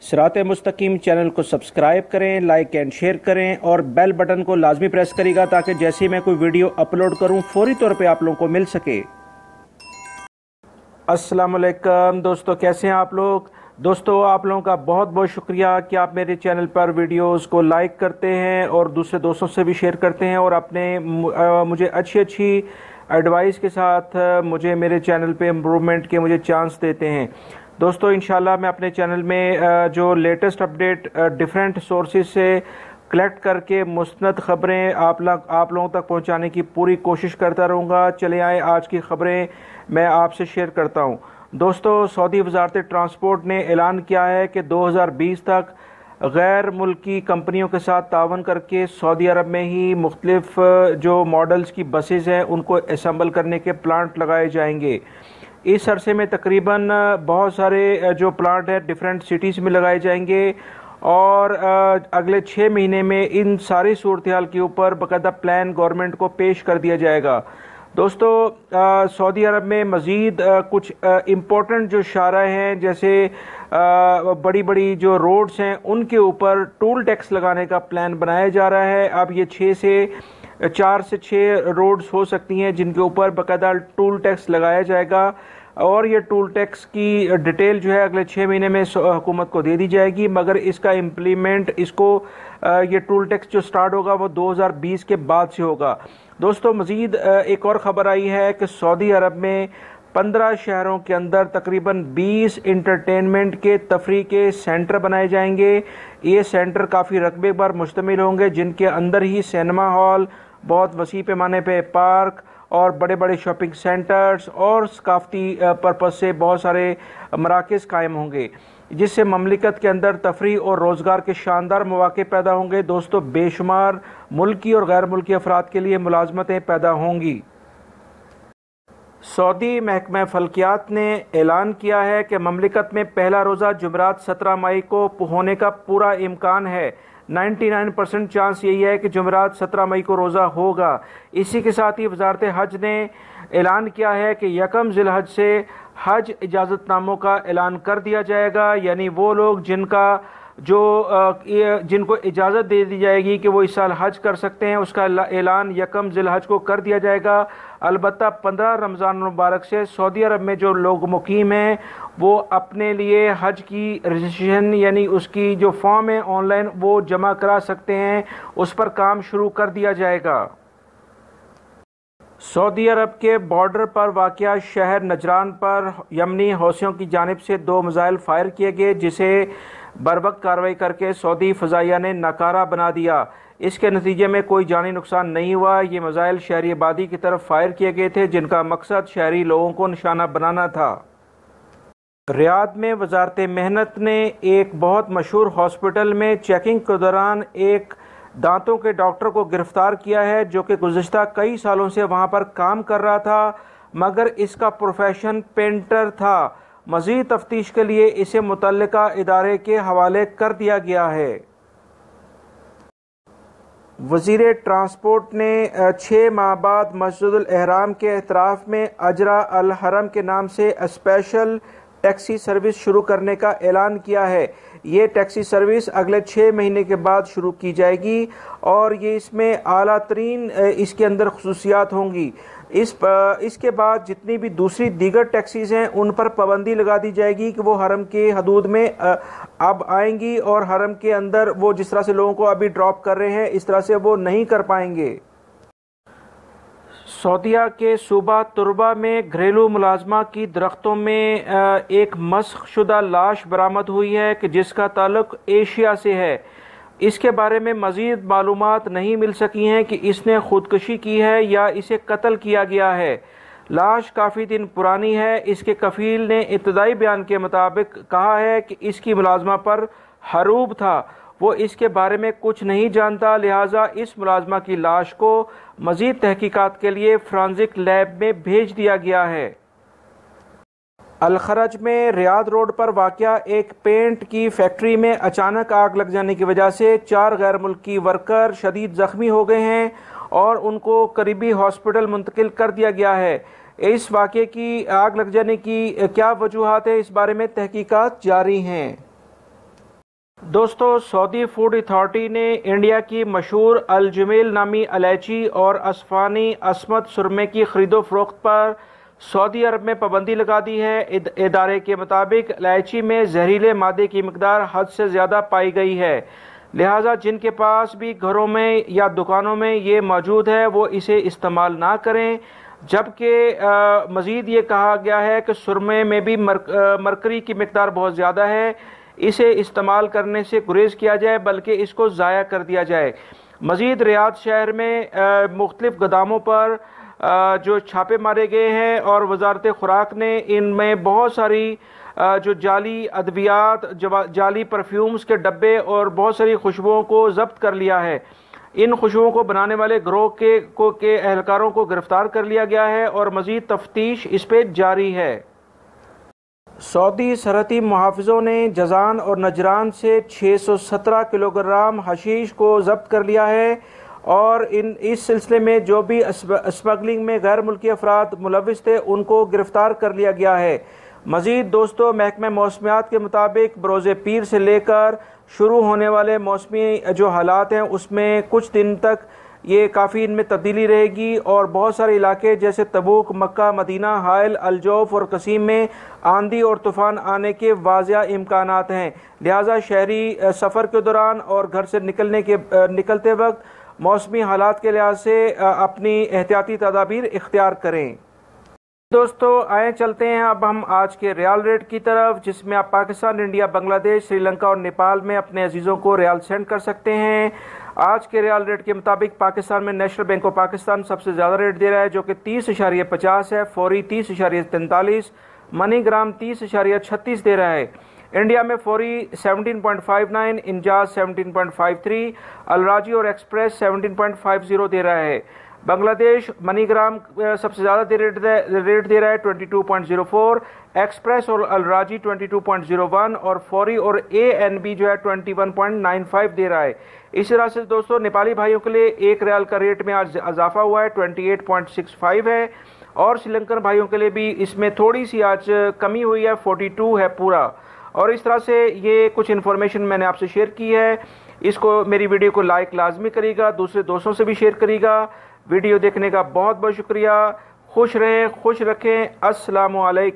सिरात मुस्तकीम चैनल को सब्सक्राइब करें, लाइक एंड शेयर करें और बेल बटन को लाजमी प्रेस करिएगा ताकि जैसे ही मैं कोई वीडियो अपलोड करूं फौरी तौर पे आप लोगों को मिल सके। अस्सलाम वालेकुम दोस्तों, कैसे हैं आप लोग। दोस्तों, आप लोगों का बहुत बहुत शुक्रिया कि आप मेरे चैनल पर वीडियोस को लाइक करते हैं और दूसरे दोस्तों से भी शेयर करते हैं और अपने मुझे अच्छी एडवाइस के साथ मुझे मेरे चैनल पे इम्प्रूवमेंट के मुझे चांस देते हैं। दोस्तों, इंशाल्लाह मैं अपने चैनल में जो लेटेस्ट अपडेट डिफरेंट सोर्सेज से कलेक्ट करके मुस्नद ख़बरें आप लोगों तक पहुंचाने की पूरी कोशिश करता रहूँगा। चले आए आज की ख़बरें मैं आपसे शेयर करता हूं। दोस्तों, सऊदी वज़ारत ट्रांसपोर्ट ने ऐलान किया है कि 2020 तक गैर मुल्की कंपनियों के साथ तावन करके सऊदी अरब में ही मुख्तलिफ जो मॉडल्स की बसेज़ हैं उनको असम्बल करने के प्लांट लगाए जाएंगे। इस अरसे में तकरीबन बहुत सारे जो प्लांट हैं डिफरेंट सिटीज़ में लगाए जाएंगे और अगले 6 महीने में इन सारी सूरत हाल के ऊपर बाकायदा प्लान गवर्नमेंट को पेश कर दिया जाएगा। दोस्तों, सऊदी अरब में मज़ीद कुछ इम्पोर्टेंट जो शाराह हैं, जैसे बड़ी बड़ी जो रोड्स हैं उनके ऊपर टूल टैक्स लगाने का प्लान बनाया जा रहा है। अब ये 4 से 6 रोड्स हो सकती हैं जिनके ऊपर बाकायदा टूल टैक्स लगाया जाएगा और ये टूल टैक्स की डिटेल जो है अगले 6 महीने में हुकूमत को दे दी जाएगी, मगर इसका इम्प्लीमेंट ये टूल टैक्स जो स्टार्ट होगा वो 2020 के बाद से होगा। दोस्तों, मज़ीद एक और ख़बर आई है कि सऊदी अरब में 15 शहरों के अंदर तकरीबन 20 इंटरटेनमेंट के तफरी के सेंटर बनाए जाएंगे। ये सेंटर काफ़ी रकबे पर मुश्तमिल होंगे जिनके अंदर ही सिनेमा हॉल, बहुत वसी पैमाने पे पार्क और बड़े बड़े शॉपिंग सेंटर्स और सकाफती पर्पज़ से बहुत सारे मराकज़ कायम होंगे, जिससे ममलिकत के अंदर तफरी और रोज़गार के शानदार मौके पैदा होंगे। दोस्तों, बेशुमार मुल्की और गैर मुल्की अफराद के लिए मुलाजमतें पैदा होंगी। सऊदी महकमा फल्कियात ने ऐलान किया है कि ममलिकत में पहला रोज़ा जुमेरात 17 मई को होने का पूरा इम्कान है। 99% चांस यही है कि जुमेरात 17 मई को रोज़ा होगा। इसी के साथ ही वजारत हज ने ऐलान किया है कि 1 ज़िलहज से हज इजाज़तनामों का ऐलान कर दिया जाएगा, यानी वो लोग जिनको इजाज़त दे दी जाएगी कि वो इस साल हज कर सकते हैं, उसका ऐलान 1 ज़िलहज को कर दिया जाएगा। अलबत्ता 15 रमज़ान मुबारक से सऊदी अरब में जो लोग मुकीम हैं वो अपने लिए हज की रजिस्ट्रेशन यानी उसकी जो फॉर्म है ऑनलाइन वो जमा करा सकते हैं, उस पर काम शुरू कर दिया जाएगा। सऊदी अरब के बॉर्डर पर वाक़या शहर नजरान पर यमनी हौसियों की जानिब से 2 मिसाइल फायर किए गए, जिसे बरवक्त कार्रवाई करके सऊदी फ़ज़ाइया ने नाकारा बना दिया। इसके नतीजे में कोई जानी नुकसान नहीं हुआ। ये मिसाइल शहरी आबादी की तरफ फायर किए गए थे जिनका मकसद शहरी लोगों को निशाना बनाना था। रियाद में वजारत मेहनत ने एक बहुत मशहूर हॉस्पिटल में चेकिंग के दौरान एक दांतों के डॉक्टर को गिरफ्तार किया है, जो कि गुज़िश्ता कई सालों से वहां पर काम कर रहा था, मगर इसका प्रोफेशन पेंटर था। मज़ीद तफ्तीश के लिए इसे मुतल्लिका इदारे के हवाले कर दिया गया है। वज़ीर ट्रांसपोर्ट ने 6 माह बाद मस्जिदुल एहराम के एतराफ़ में अजरा अल हरम के नाम से स्पेशल टैक्सी सर्विस शुरू करने का ऐलान किया है। ये टैक्सी सर्विस अगले 6 महीने के बाद शुरू की जाएगी और ये इसमें आला तरीन इसके अंदर खुसूसियात होंगी। इसके बाद जितनी भी दूसरी दीगर टैक्सीज़ हैं उन पर पाबंदी लगा दी जाएगी कि वो हरम के हदूद में अब आएंगी और हरम के अंदर वो जिस तरह से लोगों को अभी ड्रॉप कर रहे हैं इस तरह से वो नहीं कर पाएंगे। सऊदीया के सूबा तुरबा में घरेलू मुलाजमा की दरख्तों में एक मस्ख शुदा लाश बरामद हुई है कि जिसका ताल्लुक एशिया से है। इसके बारे में मज़ीद मालूमात नहीं मिल सकी हैं कि इसने खुदकुशी की है या इसे कत्ल किया गया है। लाश काफ़ी दिन पुरानी है। इसके कफील ने इब्तदाई बयान के मुताबिक कहा है कि इसकी मुलाजमा पर हरूब था, वो इसके बारे में कुछ नहीं जानता, लिहाजा इस मुलाजमा की लाश को मज़ीद तहकीकात के लिए फोरेंसिक लैब में भेज दिया गया है। अल-खरज में रियाद रोड पर वाक़या एक पेंट की फैक्ट्री में अचानक आग लग जाने की वजह से 4 गैर मुल्की वर्कर शदीद ज़ख्मी हो गए हैं और उनको करीबी हॉस्पिटल मुंतकिल कर दिया गया है। इस वाक़े की आग लग जाने की क्या वजूहात है, इस बारे में तहकीकात जारी हैं। दोस्तों, सऊदी फूड अथॉरिटी ने इंडिया की मशहूर अल जमील नामी इलायची और असफानी अस्मत सुरमे की खरीदो फरोख्त पर सऊदी अरब में पाबंदी लगा दी है। इदारे के मुताबिक इलायची में जहरीले मादे की मिकदार हद से ज़्यादा पाई गई है, लिहाजा जिनके पास भी घरों में या दुकानों में ये मौजूद है वो इसे इस्तेमाल ना करें। जबकि मज़ीद ये कहा गया है कि सुरमे में भी मरकरी की मिकदार बहुत ज़्यादा है, इसे इस्तेमाल करने से गुरेज किया जाए बल्कि इसको ज़ाया कर दिया जाए। मज़ीद रियाद शहर में मुख्तलिफ गोदामों पर जो छापे मारे गए हैं और वजारत खुराक ने इनमें बहुत सारी जो जाली अद्वियात, जाली परफ्यूम्स के डब्बे और बहुत सारी खुशबुओं को जब्त कर लिया है। इन खुशबुओं को बनाने वाले गिरोह के एहलकारों को गिरफ्तार कर लिया गया है और मज़ीद तफ्तीश इस पर जारी है। सऊदी सरहदी मुहाफ़िज़ों ने जज़ान और नजरान से 617 किलोग्राम हशीश को जब्त कर लिया है और इस सिलसिले में जो भी स्मगलिंग में गैर मुल्की अफराद मुलविस थे उनको गिरफ्तार कर लिया गया है। मज़ीद दोस्तों, महकमा मौसमियात के मुताबिक बरोज़े पीर से लेकर शुरू होने वाले मौसमी जो हालात हैं उसमें कुछ दिन तक ये काफ़ी इनमें तब्दीली रहेगी और बहुत सारे इलाके जैसे तबूक, मक्का, मदीना, हाइल, अलजौफ और कसीम में आंधी और तूफ़ान आने के वाज़िया इम्कानात हैं। लिहाजा शहरी सफ़र के दौरान और घर से निकलते वक्त मौसमी हालात के लिहाज से अपनी एहतियाती तदाबीर इख्तियार करें। दोस्तों, आए चलते हैं अब हम आज के रियाल रेट की तरफ, जिसमें आप पाकिस्तान, इंडिया, बांग्लादेश, श्रीलंका और नेपाल में अपने अजीज़ों को रियाल सेंड कर सकते हैं। आज के रियाल रेट के मुताबिक पाकिस्तान में नेशनल बैंक ऑफ पाकिस्तान सबसे ज़्यादा रेट दे रहा है जो कि 30.50 है, फौरी 30.43, मनीग्राम 30.36 दे रहा है। इंडिया में फौरी 17.59, इंजाज 17.53, अलराजी और एक्सप्रेस 17.50 दे रहा है। बांग्लादेश मनीग्राम सबसे ज़्यादा रेट दे रहा है 22.04, एक्सप्रेस और अलराजी 22.01 और फौरी और ANB जो है 21.95 दे रहा है। इस तरह से दोस्तों, नेपाली भाइयों के लिए एक रियाल का रेट में आज इजाफा हुआ है, 28.65 है और श्रीलंकन भाइयों के लिए भी इसमें थोड़ी सी आज कमी हुई है, 42 है पूरा। और इस तरह से ये कुछ इन्फॉर्मेशन मैंने आपसे शेयर की है। इसको, मेरी वीडियो को लाइक लाजमी करिएगा, दूसरे दोस्तों से भी शेयर करिएगा। वीडियो देखने का बहुत बहुत शुक्रिया। खुश रहें, खुश रखें। अस्सलामु अलैकुम।